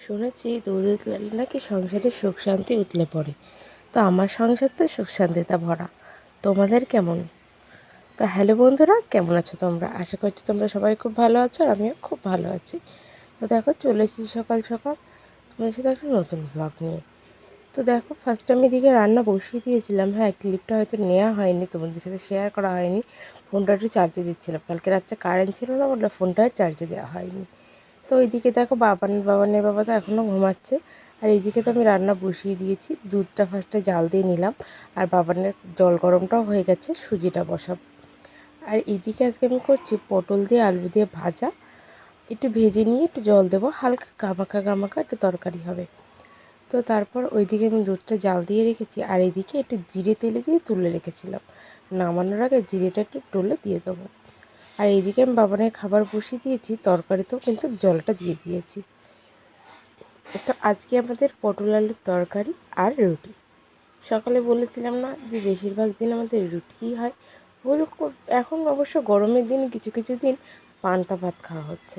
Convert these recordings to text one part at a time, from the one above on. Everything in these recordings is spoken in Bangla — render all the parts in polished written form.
শুনেছি দুধ উতলালে নাকি সংসারে সুখ শান্তি উতলে পড়ে। তো আমার সংসার তো সুখ শান্তিতে ভরা। তোমাদের কেমন? তো হ্যালো বন্ধুরা, কেমন আছো তোমরা? আশা করছি তোমরা সবাই খুব ভালো আছো, আর আমিও খুব ভালো আছি। তো দেখো, চলে এসেছি সকাল সকাল তোমাদের সাথে একটা নতুন ব্লগ নিয়ে। তো দেখো, ফার্স্টে আমি এদিকে রান্না বসিয়ে দিয়েছিলাম। হ্যাঁ, ক্লিপটা হয়তো নেওয়া হয়নি, তোমাদের সাথে শেয়ার করা হয়নি। ফোনটা একটু চার্জে দিচ্ছিলাম, কালকে রাত্রে কারেন্ট ছিল না বলে ফোনটা চার্জে দেওয়া হয়নি। তো ওইদিকে দেখো, বাবানের বাবা তো এখনও ঘুমাচ্ছে। আর এইদিকে তো আমি রান্না বসিয়ে দিয়েছি। দুধটা ফার্স্টে জাল দিয়ে নিলাম, আর বাবানের জল গরমটাও হয়ে গেছে, সুজিটা বসাবো। আর এইদিকে আজকে আমি করছি পটল দিয়ে আলু দিয়ে ভাজা। একটু ভেজে নিয়ে একটু জল দেবো, হালকা গামাখা গামাখা একটু তরকারি হবে। তো তারপর ওইদিকে আমি দুধটা জাল দিয়ে রেখেছি, আর এইদিকে একটু জিরে তেলে দিয়ে তুলে রেখেছিলাম। নামানোর আগে জিরেটা একটু তুলে দিয়ে দেবো। আর এইদিকে আমি বাবানের খাবার বসিয়ে দিয়েছি, তরকারিতেও কিন্তু জলটা দিয়ে দিয়েছি। তো আজকে আমাদের পটল আলুর তরকারি আর রুটি। সকালে বলেছিলাম না যে বেশিরভাগ দিন আমাদের রুটিই হয়। এখন অবশ্য গরমের দিন কিছু কিছু দিন পান্তা ভাত খাওয়া হচ্ছে।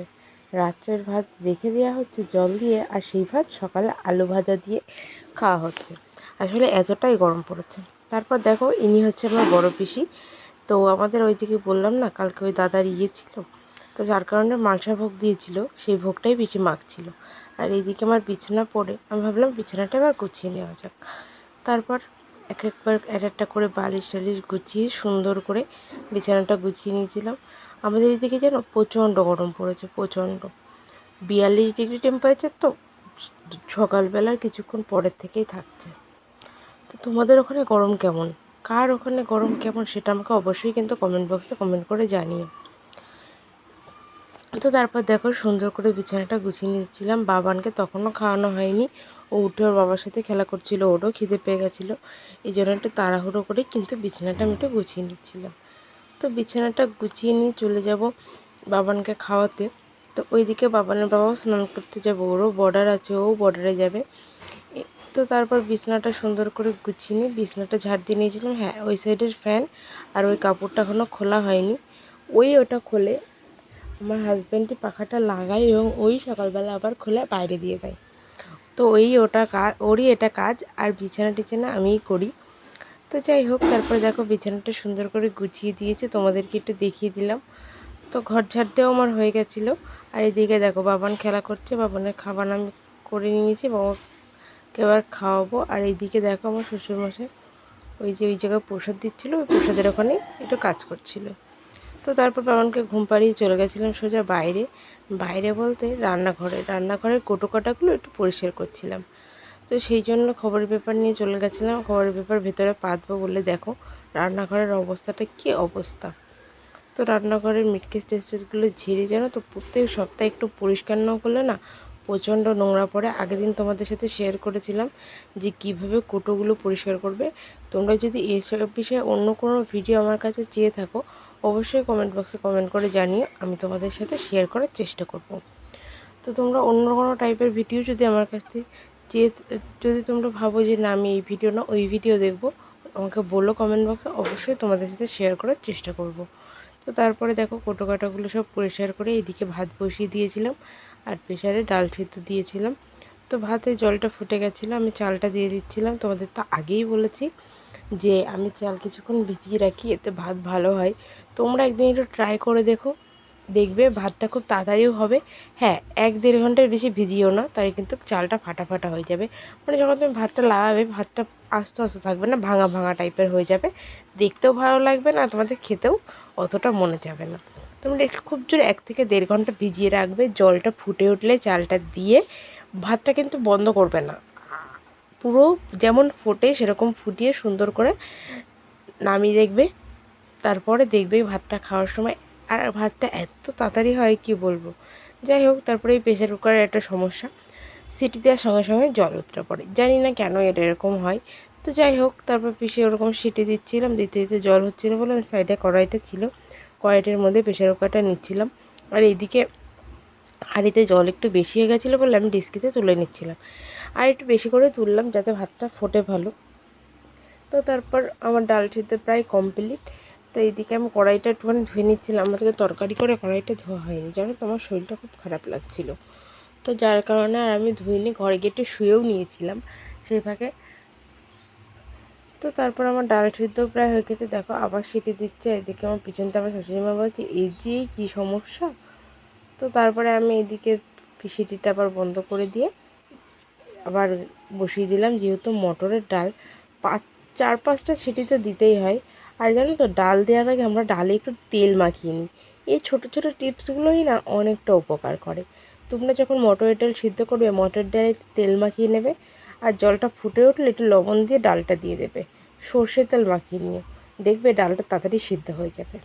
রাত্রের ভাত রেখে দেওয়া হচ্ছে জল দিয়ে, আর সেই ভাত সকালে আলু ভাজা দিয়ে খাওয়া হচ্ছে। আসলে এতটাই গরম পড়েছে। তারপর দেখো, ইনি হচ্ছে আমার বড় পিসি। তো আমাদের ওই দিকে বললাম না, কালকে ওই দাদার ইয়ে ছিল, তো যার কারণে মালসা ভোগ দিয়েছিল, সেই ভোগটাই বেশি মাখছিল। আর এইদিকে আমার বিছানা পড়ে, আমি ভাবলাম বিছানাটা এবার গুছিয়ে নেওয়া যাক। তারপর এক একটা করে বালিশ টালিশ গুছিয়ে সুন্দর করে বিছানাটা গুছিয়ে নিয়েছিলাম। আমাদের এদিকে যেন প্রচণ্ড গরম পড়েছে, প্রচণ্ড 42 ডিগ্রি টেম্পারেচার। তো সকালবেলার কিছুক্ষণ পরের থেকেই থাকছে। তো তোমাদের ওখানে গরম কেমন? কার ওখানে গরম কেমন সেটা আমাকে অবশ্যই কিন্তু কমেন্ট বক্সে কমেন্ট করে জানিও। তো তারপর দেখো, সুন্দর করে বিছানাটা গুছিয়ে নিচ্ছিলাম। বাবানকে তখনও খাওয়ানো হয়নি, ও উঠে ওর বাবার সাথে খেলা করছিল, ওরও খিদে পেয়ে গেছিলো। এই জন্য একটু তাড়াহুড়ো করে কিন্তু বিছানাটা আমি একটু গুছিয়ে নিচ্ছিলাম। তো বিছানাটা গুছিয়ে নিয়ে চলে যাব বাবানকে খাওয়াতে। তো ওইদিকে বাবানের বাবাও স্নান করতে যাবো, ওরও বর্ডার আছে, ও বর্ডারে যাবে। তো তারপর বিছানাটা সুন্দর করে গুছিয়ে নিয়ে বিছানাটা ঝাড় দিয়ে নিয়েছিলাম। হ্যাঁ, ওই সাইডের ফ্যান আর ওই কাপড়টা এখনও খোলা হয়নি। ওটা খোলে আমার হাজব্যান্ডই, পাখাটা লাগায় এবং ওই সকালবেলা আবার খুলে বাইরে দিয়ে দেয়। তো ওটা কাজ, ওরই এটা কাজ। আর বিছানা টিছানা আমিই করি। তো যাই হোক, তারপরে দেখো বিছানাটা সুন্দর করে গুছিয়ে দিয়েছে, তোমাদেরকে একটু দেখিয়ে দিলাম। তো ঘর ঝাড় দেওয়া আমার হয়ে গেছিলো। আর এদিকে দেখো, বাবান খেলা করছে, বাবানের খাবার আমি করে নিয়েছি, বাবাকে এবার খাওয়াবো। আর এইদিকে দেখো, আমার শ্বশুরমশাই ওই জায়গায় প্রসাদ দিচ্ছিলো, ওই প্রসাদের ওখানে একটু কাজ করছিলো। তো তারপর বাবানকে ঘুম পাড়িয়ে চলে গেছিলাম সোজা বাইরে। বাইরে বলতে রান্নাঘরের কোটো কাটাগুলো একটু পরিষ্কার করছিলাম। তো সেই জন্য খবরের পেপার নিয়ে চলে গেছিলাম, খবরের পেপার ভেতরে পাতবো বলে। দেখো রান্নাঘরের অবস্থাটা কী অবস্থা। তো রান্নাঘরের মিটকেস টেস্টেসগুলো ঝেড়ে, জানো তো প্রত্যেক সপ্তাহে একটু পরিষ্কার না করলে না প্রচণ্ড নোংরা পড়ে। আগের দিন তোমাদের সাথে শেয়ার করেছিলাম যে কিভাবে কোটোগুলো পরিষ্কার করবে। তোমরা যদি এইসব বিষয়ে অন্য কোনো ভিডিও আমার কাছে চেয়ে থাকো, অবশ্যই কমেন্ট বক্সে কমেন্ট করে জানিয়ে আমি তোমাদের সাথে শেয়ার করার চেষ্টা করব। তো তোমরা অন্য কোনো টাইপের ভিডিও যদি আমার কাছ থেকে চেয়ে, যদি তোমরা ভাবো যে না আমি এই ভিডিও না ওই ভিডিও দেখব, আমাকে বলো কমেন্ট বক্সে, অবশ্যই তোমাদের সাথে শেয়ার করার চেষ্টা করব। তো তারপরে দেখো, কোটো কাটাগুলো সব পরিষ্কার করে এদিকে ভাত বসিয়ে দিয়েছিলাম, আর প্রেসারে ডাল সিদ্ধ দিয়েছিলাম। তো ভাতে জলটা ফুটে গেছিলো, আমি চালটা দিয়ে দিচ্ছিলাম। তোমাদের তো আগেই বলেছি যে আমি চাল কিছুক্ষণ ভিজিয়ে রাখি, এতে ভাত ভালো হয়। তোমরা একদিন একটু ট্রাই করে দেখবে ভাতটা খুব তাড়াতাড়িও হবে। হ্যাঁ, 1-1.5 ঘন্টার বেশি ভিজিও না, তাই কিন্তু চালটা ফাটা ফাটা হয়ে যাবে। মানে যখন তুমি ভাতটা লাগাবে, ভাতটা আস্তে আস্তে থাকবে না, ভাঙা ভাঙা টাইপের হয়ে যাবে, দেখতেও ভালো লাগবে না, তোমাদের খেতেও অতটা মনে যাবে না। তোমরা একটু খুব জোর 1 থেকে 1.5 ঘন্টা ভিজিয়ে রাখবে। জলটা ফুটে উঠলে চালটা দিয়ে ভাতটা কিন্তু বন্ধ করবে না, পুরো যেমন ফোটে সেরকম ফুটিয়ে সুন্দর করে নামিয়ে দেখবে। তারপরে দেখবে ভাতটা খাওয়ার সময়, আর ভাতটা এত তাড়াতাড়ি হয় কি বলবো। যাই হোক, তারপরে এই প্রেশার কুকারের একটা সমস্যা, সিটি দেওয়ার সঙ্গে সঙ্গে জল উতরে পড়ে, জানি না কেন এটা এরকম হয়। তো যাই হোক, তারপর পিষে ওরকম সিটি দিচ্ছিলাম, দিতে দিতে জল হচ্ছিলো বলে আমি সাইডে কড়াইটা ছিল, কড়াইটার মধ্যে প্রেশার কুকারটা নিচ্ছিলাম। আর এইদিকে হাঁড়িতে জল একটু বেশি হয়ে গেছিলো বলে আমি ডিস্কিতে তুলে নিচ্ছিলাম, আর একটু বেশি করে তুললাম যাতে ভাতটা ফোটে ভালো। তো তারপর আমার ডাল সিদ্ধ প্রায় কমপ্লিট। তো এইদিকে আমি কড়াইটা একটুখানি ধুয়ে নিচ্ছিলাম, আমাদেরকে তরকারি করে কড়াইটা ধোয়া হয়নি, জানো তো আমার শরীরটা খুব খারাপ লাগছিলো। তো যার কারণে আর আমি ধুইনি, ঘরে গিয়ে একটু শুয়েও নিয়েছিলাম সেই ফাঁকে। তো তারপর আমার ডাল সিদ্ধ প্রায় হয়ে গেছে, দেখো আবার সিটি দিচ্ছে। এদিকে আমার পিছনতে আমার শাশুড়িমা বলছে এই যে কী সমস্যা। তো তারপরে আমি এদিকে সিটিটা আবার বন্ধ করে দিয়ে আবার বসিয়ে দিলাম, যেহেতু মটরের ডাল 4-5টা সিটি তো দিতেই হয়। আর জানো তো, ডাল দেওয়ার আগে আমরা ডালে একটু তেল মাখিয়ে নিই। এই ছোটো ছোটো টিপসগুলোই না অনেকটা উপকার করে। তোমরা যখন মটরের ডাল সিদ্ধ করবে, মটরের ডালে তেল মাখিয়ে নেবে, আর জলটা ফুটে উঠলে একটু লবণ দিয়ে ডালটা দিয়ে দেবে, সর্ষের তেল মাখিয়ে নিয়ে দেখবে ডালটা তাড়াতাড়ি সিদ্ধ হয়ে যাবে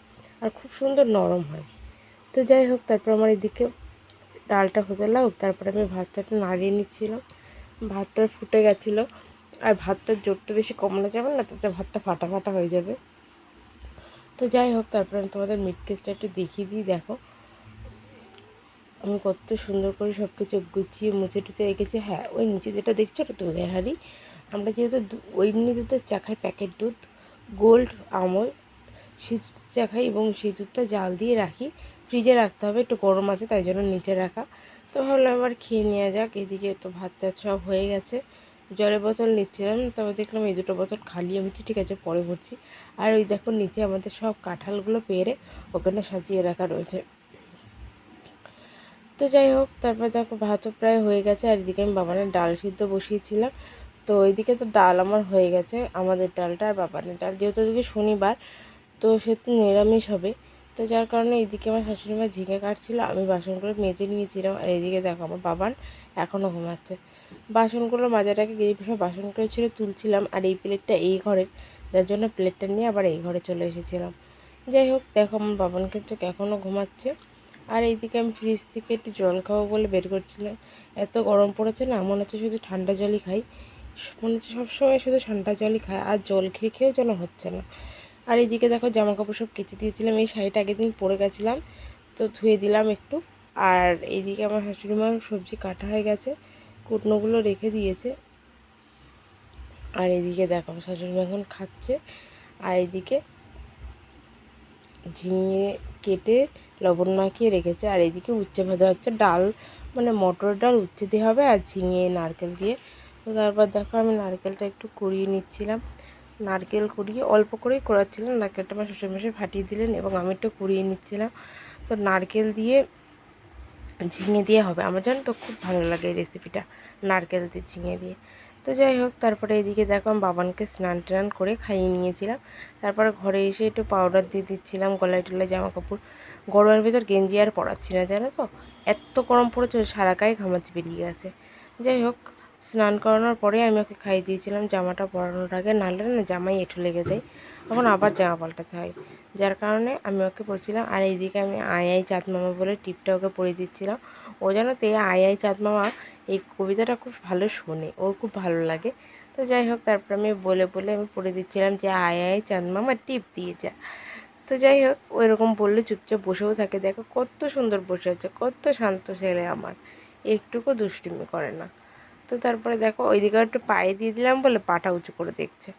আর খুব সুন্দর নরম হয়। তো যাই হোক, তারপর আমার এদিকে ডালটা হতে লাগুক, তারপরে আমি ভাতটা একটু নাড়িয়ে নিচ্ছিলাম। ভাতটা ফুটে গেছিলো, আর ভাতটার জোরটা বেশি কমানো যাবে না, তাতে ভাতটা ফাটা ফাটা হয়ে যাবে। তো যাই হোক, তারপরে আমি তোমাদের মিট কেসটা একটু দেখিয়ে দিই। দেখো আমি কত সুন্দর করে সব কিছু গুছিয়ে মুছে টুছে রেখেছি। হ্যাঁ, ওই নিচে যেটা দেখছো ওটা দুধের হাঁড়ি। আমরা যেহেতু ওই এমনি দুধের চা খাই, প্যাকেট দুধ, গোল্ড আমল সেই দুধ চা খাই, এবং সেই দুধটা জাল দিয়ে রাখি, ফ্রিজে রাখতে হবে, একটু গরম আছে তাই জন্য নিচে রাখা। তো ভাবলাম আবার খেয়ে নেওয়া যাক। এদিকে তো ভাত টাত সব হয়ে গেছে, জলের বোতল নিচ্ছিলাম, তবে দেখলাম এই দুটো বোতল খালি। আমি ঠিক আছে পরে ভরছি। আর ওই দেখো নিচে আমাদের সব কাঁঠালগুলো পেরে ওখানে সাজিয়ে রাখা রয়েছে। তো যাই হোক, তারপর দেখো ভাতও প্রায় হয়ে গেছে, আর এদিকে আমি বাবানের ডাল সিদ্ধ বসিয়েছিলাম। তো ওইদিকে তো ডাল আমার হয়ে গেছে, আমাদের ডালটা আর বাবানের ডাল, যেহেতু আজকে শনিবার তো সে তো নিরামিষ হবে। তো যার কারণে এইদিকে আমার শাশুড়িমা ঝিঙে কাটছিল, আমি বাসনগুলো মেজে নিয়েছিলাম। আর এইদিকে দেখো আমার বাবান এখনও ঘুমাচ্ছে। বাসনগুলো মাজাটাকে গিয়ে সব বাসনগুলো ছেড়ে তুলছিলাম, আর এই প্লেটটা এই ঘরের, যার জন্য প্লেটটা নিয়ে আবার এই ঘরে চলে এসেছিলাম। যাই হোক, দেখো আমার বাবান কিন্তু এখনও ঘুমাচ্ছে। আর এইদিকে আমি ফ্রিজ থেকে একটু জল খাবো বলে বের করছিলাম। এত গরম পড়েছে না, মনে হচ্ছে শুধু ঠান্ডা জলই খাই, মনে হচ্ছে সবসময় শুধু ঠান্ডা জলই খাই, আর জল খেয়ে খেয়েও যেন হচ্ছে না। আর এইদিকে দেখো জামা কাপড় সব কেচে দিয়েছিলাম, এই শাড়িটা আগের দিন পরে গেছিলাম তো ধুয়ে দিলাম একটু। আর এইদিকে আমার শাশুড়ি মার সবজি কাটা হয়ে গেছে, কুটনোগুলো রেখে দিয়েছে। আর এইদিকে দেখো আমার শাশুড়ি মা এখন খাচ্ছে। আর এইদিকে ঝিঙে কেটে লবণ মাখিয়ে রেখেছে। আর এইদিকে উচ্ছে ভাজা হচ্ছে, ডাল মানে মটর ডাল উচ্ছে দিয়ে হবে, আর ঝিঙে নারকেল দিয়ে। তো তারপর দেখো আমি নারকেলটা একটু কুড়িয়ে নিচ্ছিলাম, নারকেল কুড়িয়ে অল্প করেই করাচ্ছিলাম। নারকেলটা আমার শ্বশুরমশাই ফাটিয়ে দিলেন এবং আমি একটু কুড়িয়ে নিচ্ছিলাম। তো নারকেল দিয়ে ঝিঙে দিয়ে হবে, আমার জানো তো খুব ভালো লাগে এই রেসিপিটা, নারকেল দিয়ে ঝিঙে দিয়ে। তো যাই হোক, তারপরে এদিকে দেখো আমি বাবানকে স্নান টান করে খাইয়ে নিয়েছিলাম। তারপরে ঘরে এসে একটু পাউডার দিয়ে দিচ্ছিলাম গলায় টলায়, জামা কাপড় গরমের ভিতর গেঞ্জি আর পরাচ্ছি না, জানো তো এত গরম পড়েছে, সারা গায়ে ঘামাচি বেরিয়ে গেছে। যাই হোক, স্নান করানোর পরে আমি ওকে খাইয়ে দিয়েছিলাম জামাটা পরানোর আগে, নাহলে না জামাই এঁঠো লেগে যায়, তখন আবার জামা পাল্টাতে হয়, যার কারণে আমি ওকে পরছিলাম। আর এইদিকে আমি আই আই চাঁদ মামা বলে টিপটা ওকে পরিয়ে দিচ্ছিলাম। ও জানো তো এই আই আই চাঁদ মামা এই কবিতাটা খুব ভালো শোনে, ওর খুব ভালো লাগে। তো যাই হোক, তারপর আমি বলে বলে আমি পড়ে দিচ্ছিলাম যে আয় আয় চাঁদ মামা টিপ দিয়ে যা। তো যাই হোক, ওইরকম বললে চুপচাপ বসেও থাকে। দেখো কত সুন্দর বসে আছে, কত শান্ত ছেলে আমার, একটুকু দুষ্টুমি করে না। তো তারপরে দেখো ওইদিকে একটু পায়ে দিয়ে দিলাম বলে পাটা উঁচু করে দেখছে।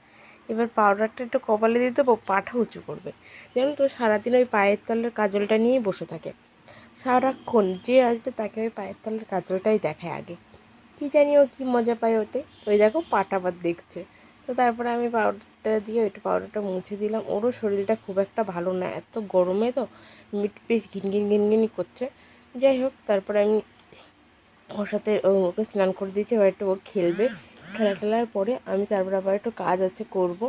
এবার পাউডারটা একটু কপালে দিয়ে দেবো, পাটা উঁচু করবে। যেমন তো সারাদিন ওই পায়ের তলের কাজলটা নিয়েই বসে থাকে, সারাক্ষণ যে আসবে তাকে ওই পায়ের তলের কাজলটাই দেখায় আগে। কী জানি ও কী মজা পায় ওতে। ওই দেখো পাটা আবার দেখছে। তো তারপরে আমি পাউডারটা দিয়ে একটু পাউডারটা মুছে দিলাম। ওরও শরীরটা খুব একটা ভালো না, এত গরমে তো মিট পিট ঘিনঘিন ঘিনঘিনি করছে। যাই হোক, তারপরে আমি ওর সাথে ওকে স্নান করে দিয়েছি। এবার একটু ও খেলবে, খেলার পরে আমি তারপরে আবার একটু কাজ আছে করব।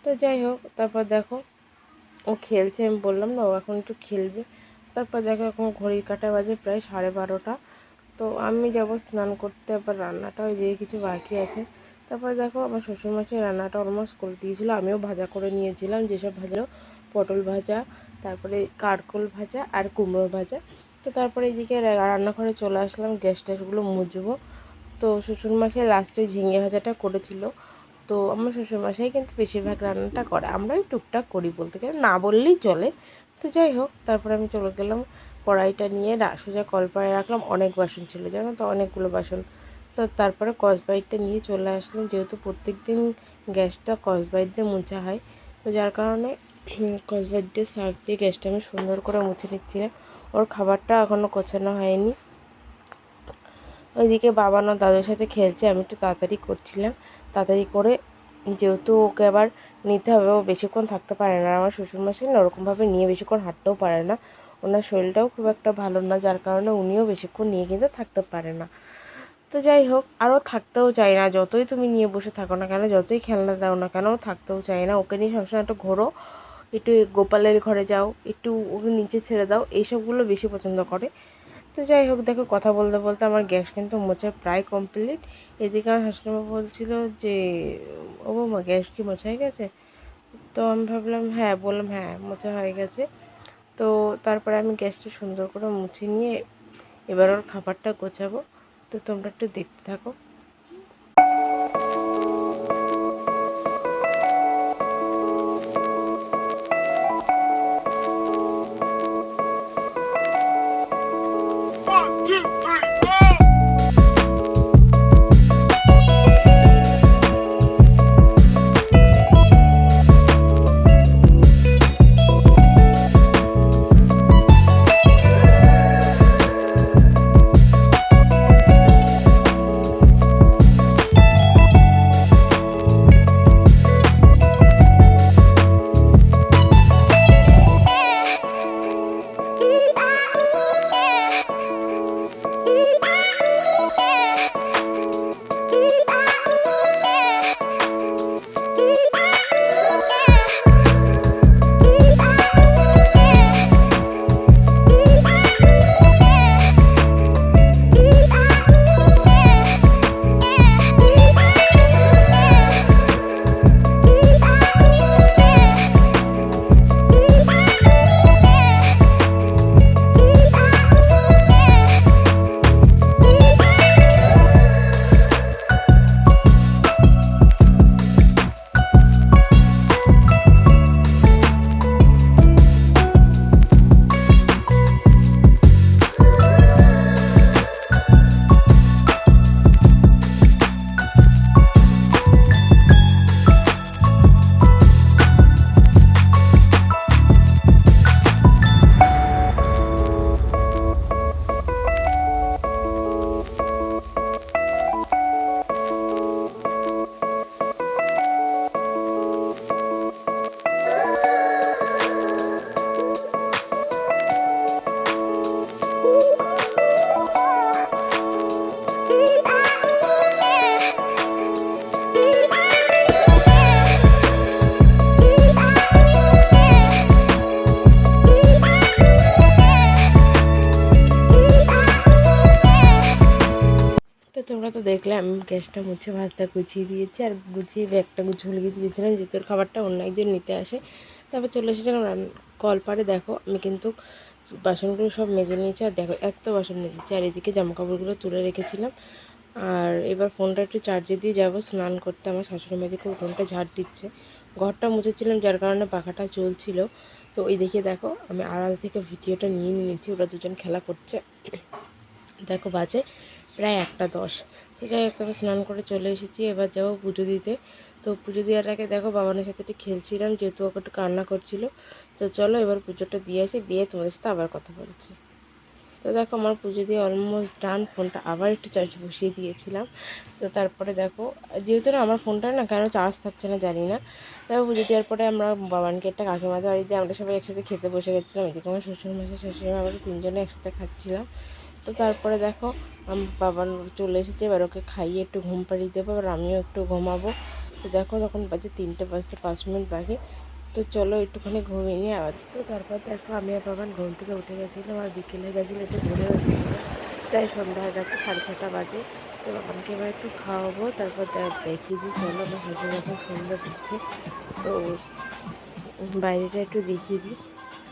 তো যাই হোক, তারপর দেখো ও খেলছে, আমি বললাম না ও এখন একটু খেলবে। তারপর দেখো এখন ঘড়ির কাঁটা বাজে প্রায় 12:30। তো আমি যাব স্নান করতে, আবার রান্নাটা ওই দিকে কিছু বাকি আছে। তারপর দেখো আমার শ্বশুরমশাই রান্নাটা অলমোস্ট করে দিয়েছিলো, আমিও ভাজা করে নিয়েছিলাম, যেসব ভাজা পটল ভাজা, তারপরে কারকোল ভাজা আর কুমড়ো ভাজা। তো তারপরে এদিকে রান্নাঘরে চলে আসলাম, গ্যাস ট্যাসগুলো মুছবো। তো শ্বশুরমশাই লাস্টে ঝিঙে ভাজাটা করেছিল। তো আমার শ্বশুরমশাই কিন্তু বেশিরভাগ রান্নাটা করে, আমরা ওই টুকটাক করি বলতে গেলে, না বললেই চলে। তো যাই হোক, তারপরে আমি চলে গেলাম কড়াইটা নিয়ে সোজা কলপাড়ে রাখলাম, অনেক বাসন ছিল জানো তো, অনেকগুলো বাসন। তো তারপরে স্কচব্রাইটটা নিয়ে চলে আসলাম, যেহেতু প্রত্যেক দিন গ্যাসটা স্কচব্রাইট দিয়ে মোছা হয়, তো যার কারণে স্কচব্রাইট দিয়ে সার্ফ দিয়ে গ্যাসটা আমি সুন্দর করে মুছে নিচ্ছিলাম। ওর খাবারটা এখনও গোছানো হয়নি। ওইদিকে বাবা না দাদুর সাথে খেলছে, আমি একটু তাড়াতাড়ি করছিলাম। তাড়াতাড়ি করে, যেহেতু ওকে আবার নিতে হবে, ও বেশিক্ষণ থাকতে পারে না। আমার শ্বশুরমশাই না ওরকমভাবে নিয়ে বেশিক্ষণ হাঁটতেও পারে না, ওনার শরীরটাও খুব একটা ভালো না, যার কারণে উনিও বেশিক্ষণ নিয়ে কিন্তু থাকতে পারে না। তো যাই হোক, আরও থাকতেও চাই না, যতই তুমি নিয়ে বসে থাকো না কেন, যতই খেলনা দাও না কেন, থাকতেও চাই না। ওকে নিয়ে সবসময় একটু ঘোরো, একটু গোপালের ঘরে যাও, একটু ওকে নিচে ছেড়ে দাও, এইসবগুলো বেশি পছন্দ করে। তো যাই হোক, দেখো কথা বলতে বলতে আমার গ্যাস কিন্তু মোছা প্রায় কমপ্লিট। এদিকে আমার শাশুড়িমা বলছিল যে, ও মা গ্যাস কি মোছা হয়ে গেছে? তো আমি ভাবলাম হ্যাঁ, বললাম হ্যাঁ মোছা হয়ে গেছে। তো তারপরে আমি গ্যাসটা সুন্দর করে মুছে নিয়ে এবার ওর খাবারটা গোছাবো। তো তোমরা একটু দেখতে থাকো। তোমরা তো দেখলে আমি গ্যাসটা মুছে ভাতটা গুছিয়ে দিয়েছি, আর গুছিয়ে ব্যাগটা ঝুলিয়ে দিয়েছিলাম যে তোর খাবারটা অন্য একজন নিতে আসে। তারপর চলে এসেছিলাম কলপারে। দেখো আমি কিন্তু বাসনগুলো সব মেজে নিয়েছি, আর দেখো এত বাসন মেজেছি, আর এদিকে জামাকাপড়গুলো তুলে রেখেছিলাম। আর এবার ফোনটা একটু চার্জে দিয়ে যাবো স্নান করতে। আমার শাশুড়ি মেয়েদিকে উঠোনটা ঝাড় দিচ্ছে, ঘরটা মুছেছিলাম যার কারণে পাখাটা চলছিল। তো ওই দেখে দেখো আমি আড়াল থেকে ভিডিওটা নিয়ে নিয়েছি, ওরা দুজন খেলা করছে। দেখো বাজে প্রায় 1:10। তো যাই হোক, তবে স্নান করে চলে এসেছি, এবার যাবো পুজো দিতে। তো পুজো দেওয়ার আগে দেখো বাবানের সাথে একটু খেলছিলাম, যেহেতু ওকে একটু কান্না করছিল। তো চলো এবার পুজোটা দিয়ে আসি, দিয়ে তোমাদের সাথে আবার কথা বলছি। তো দেখো আমার পুজো দিয়ে অলমোস্ট ডান, ফোনটা আবার একটু চার্জ বসিয়ে দিয়েছিলাম। তো তারপরে দেখো, যেহেতু না আমার ফোনটা না কেন চার্জ থাকছে না জানি না। তারপর পুজো দেওয়ার পরে আমরা বাবানকে একটা কাকিমাদের বাড়িতে আমরা সবাই একসাথে খেতে বসে গেছিলাম। এদিকে আমার শ্বশুরমশাই শাশুড়িমা, আমরা তিনজনে একসাথে খাচ্ছিলাম। তো তারপরে দেখো বাবান চলে এসেছে, এবার ওকে খাইয়ে একটু ঘুম পাড়িয়ে দেবো, এবার আমিও একটু ঘুমাবো। তো দেখো তখন বাজে 3টে বাজতে 5 মিনিট বাকি। তো চলো একটুখানি ঘুমিয়ে নিয়ে আবার। তো তারপর দেখো আমি আর বাবান ঘুম থেকে উঠে গেছিলাম, আর বিকেলে গেছিলো একটু ঘুরে উঠেছিলাম। প্রায় সন্ধ্যা হয়ে গেছে, 6:30 বাজে। তো বাবানকে এবার একটু খাওয়াবো, তারপর দেখিয়ে দিই। চলো আমার শ্বশুর এখন সন্ধ্যা দিচ্ছে, তো বাইরেটা একটু দেখিয়ে দিই।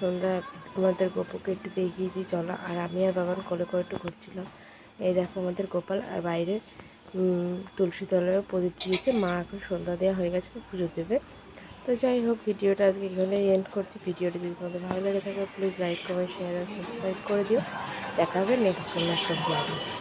সন্ধ্যা আমাদের গোপুকে একটু দেখিয়ে দিই চলো। আর আমি আর বাবান কোলে করে একটু ঘুরছিলাম। এই দেখো আমাদের গোপাল, আর বাইরে তুলসী তলায়ও প্রদীপ দিয়েছে। মা এখন সন্ধ্যা দেওয়া হয়ে গেছে, পুজো দেবে। তো যাই হোক, ভিডিওটা আজকে এখানেই এন্ড করছি। ভিডিওটা যদি তোমাদের ভালো লেগে থাকে প্লিজ লাইক, কমেন্ট, শেয়ার আর সাবস্ক্রাইব করে দিও। দেখা হবে নেক্সট কোনো একটা ব্লগে।